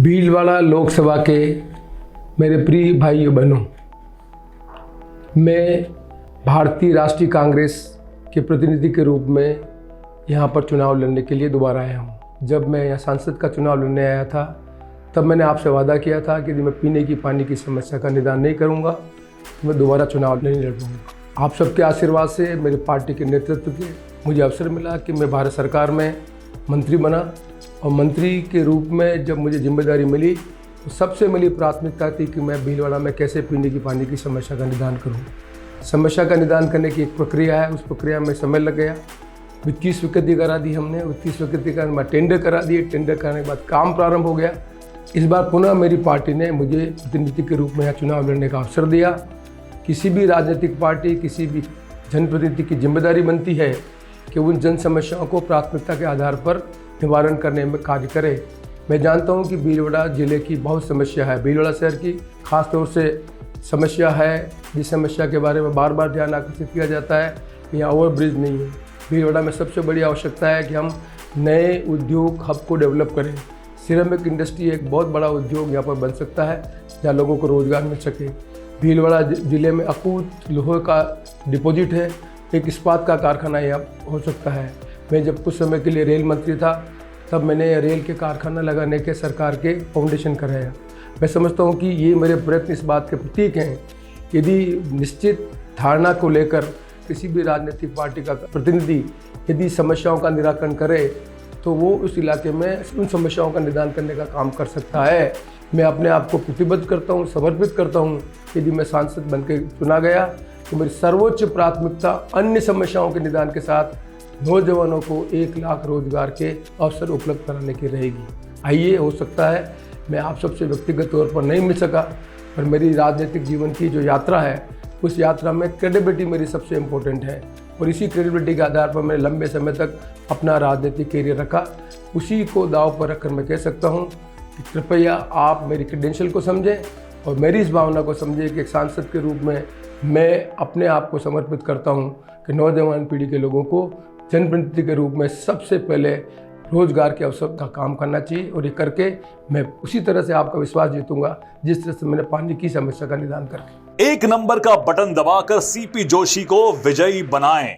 भीलवाड़ा लोकसभा के मेरे प्रिय भाइयों बहनों, मैं भारतीय राष्ट्रीय कांग्रेस के प्रतिनिधि के रूप में यहाँ पर चुनाव लड़ने के लिए दोबारा आया हूँ। जब मैं यहाँ सांसद का चुनाव लड़ने आया था तब मैंने आपसे वादा किया था कि यदि मैं पीने की पानी की समस्या का निदान नहीं करूँगा तो मैं दोबारा चुनाव नहीं लड़ूँगा। आप सबके आशीर्वाद से मेरी पार्टी के नेतृत्व के मुझे अवसर मिला कि मैं भारत सरकार में मंत्री बना और मंत्री के रूप में जब मुझे जिम्मेदारी मिली तो सबसे मिली प्राथमिकता थी कि मैं भीलवाड़ा में कैसे पीने की पानी की समस्या का निदान करूं। समस्या का निदान करने की एक प्रक्रिया है, उस प्रक्रिया में समय लग गया। वित्तीय स्वीकृति करा दी हमने, वित्तीय स्वीकृति के बाद टेंडर करा दिए, टेंडर कराने के बाद काम प्रारंभ हो गया। इस बार पुनः मेरी पार्टी ने मुझे प्रतिनिधि के रूप में यहाँ चुनाव लड़ने का अवसर दिया। किसी भी राजनीतिक पार्टी, किसी भी जनप्रतिनिधि की जिम्मेदारी बनती है कि उन जन समस्याओं को प्राथमिकता के आधार पर निवारण करने में कार्य करे। मैं जानता हूं कि भीलवाड़ा ज़िले की बहुत समस्या है, भीलवाड़ा शहर की खास तौर से समस्या है, जिस समस्या के बारे में बार बार ध्यान आकर्षित किया जाता है कि यहाँ ओवर ब्रिज नहीं है। भीलवाड़ा में सबसे बड़ी आवश्यकता है कि हम नए उद्योग हब को डेवलप करें। सिरेमिक इंडस्ट्री एक बहुत बड़ा उद्योग यहाँ पर बन सकता है जहाँ लोगों को रोज़गार मिल सके। भीलवाड़ा ज़िले में अकूत लोहे का डिपॉजिट है, एक इस्पात का कारखाना यहाँ हो सकता है। मैं जब कुछ समय के लिए रेल मंत्री था तब मैंने रेल के कारखाना लगाने के सरकार के फाउंडेशन कराया। मैं समझता हूँ कि ये मेरे प्रयत्न इस बात के प्रतीक हैं। यदि निश्चित धारणा को लेकर किसी भी राजनीतिक पार्टी का प्रतिनिधि यदि समस्याओं का निराकरण करे तो वो उस इलाके में उन समस्याओं का निदान करने का काम कर सकता है। मैं अपने आप को प्रतिबद्ध करता हूँ, समर्पित करता हूँ। यदि मैं सांसद बनकर चुना गया तो मेरी सर्वोच्च प्राथमिकता अन्य समस्याओं के निदान के साथ नौजवानों को 1 लाख रोजगार के अवसर उपलब्ध कराने की रहेगी। आइए, हो सकता है मैं आप सबसे व्यक्तिगत तौर पर नहीं मिल सका, पर मेरी राजनीतिक जीवन की जो यात्रा है उस यात्रा में क्रेडिबिलिटी मेरी सबसे इम्पोर्टेंट है और इसी क्रेडिबिलिटी के आधार पर मैंने लंबे समय तक अपना राजनीतिक कैरियर रखा। उसी को दाव पर रखकर मैं कह सकता हूँ कि कृपया आप मेरी क्रेडेंशियल को समझें और मेरी इस भावना को समझें कि एक सांसद के रूप में मैं अपने आप को समर्पित करता हूँ कि नौजवान पीढ़ी के लोगों को जनप्रतिनिधि के रूप में सबसे पहले रोजगार के अवसर का काम करना चाहिए और ये करके मैं उसी तरह से आपका विश्वास जीतूंगा जिस तरह से मैंने पानी की समस्या का निदान करके। 1 नंबर का बटन दबाकर सीपी जोशी को विजयी बनाएं।